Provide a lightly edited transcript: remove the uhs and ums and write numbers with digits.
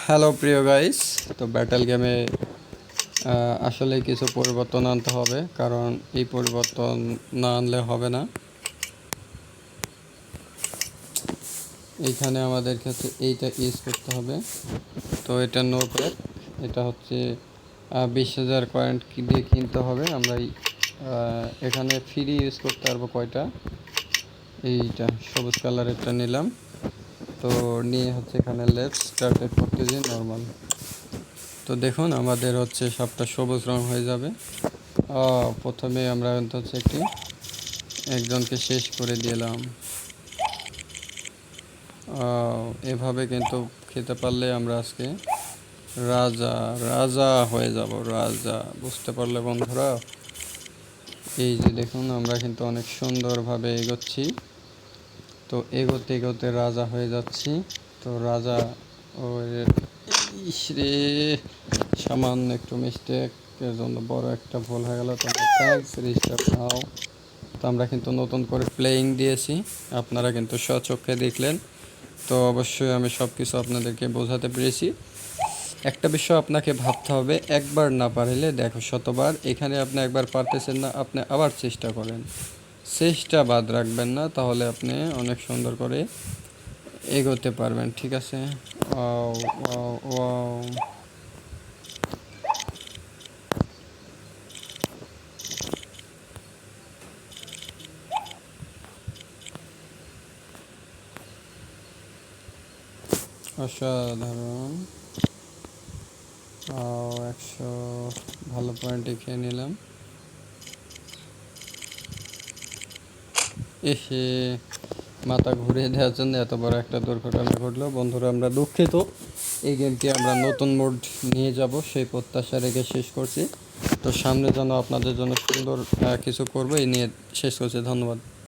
Hello প্রিয় guys. তো battle গেমে আসলে কিছু পরিবর্তন আনতে হবে, কারণ এই পরিবর্তন না আনলে হবে না। এইখানে আমাদের কাছে এইটা ইউজ করতে হবে। তো এটা নো প্যাক, এটা হচ্ছে 20,000 কয়েন দিয়ে কিনতে হবে। আমরা এখানে ফ্রি ইউজ করতে পারবো কয়টা, এইটা সবুজ কালারেরটা নিলাম। তো নিয়ে হচ্ছে এখানে লেফট স্টার্টেড করতে যে নর্মাল। তো দেখুন আমাদের হচ্ছে সবটা সবুজ রং হয়ে যাবে। প্রথমে আমরা হচ্ছে একজনকে শেষ করে দিলাম। এভাবে কিন্তু খেতে পারলে আমরা আজকে রাজা রাজা হয়ে যাব, রাজা। বুঝতে পারলে বন্ধুরা? এই যে দেখুন আমরা কিন্তু অনেক সুন্দরভাবে এগোচ্ছি। তো এগোতে এগোতে রাজা হয়ে যাচ্ছি। তো রাজা ওই ইসরে সামান্য একটু মিস্টেকের জন্য বড় একটা ভুল হয়ে গেল। তোমরা থ্যাঙ্কস রিস্টার্ট নাও। তো আমরা কিন্তু নতুন করে প্লেয়িং দিয়েছি, আপনারা কিন্তু স্বচক্ষে দেখলেন। তো অবশ্যই আমি সব কিছু আপনাদেরকে বোঝাতে পেরেছি। একটা বিষয় আপনাকে ভাবতে হবে, একবার না পারলে দেখো শতবার। এখানে আপনি একবার পারতেছেন না, আপনি আবার চেষ্টা করেন, চেষ্টা বাদ রাখবেন না, তাহলে আপনি অনেক সুন্দর করে এগোতে পারবেন। ঠিক আছে? Wow wow wow. অসাধারণ। 100 ভালো পয়েন্টে খেয়ে নিলাম। এসে মাথা ঘুরিয়ে দেওয়ার জন্য এত বড় একটা দুর্ঘটনা ঘটলো। বন্ধুরা আমরা দুঃখিত। এই গেমটি আমরা নতুন মোড নিয়ে যাব সেই প্রত্যাশা রেখে শেষ করছি। তো সামনে যেন আপনাদের জন্য সুন্দর কিছু করবো এই নিয়ে শেষ করছি। ধন্যবাদ।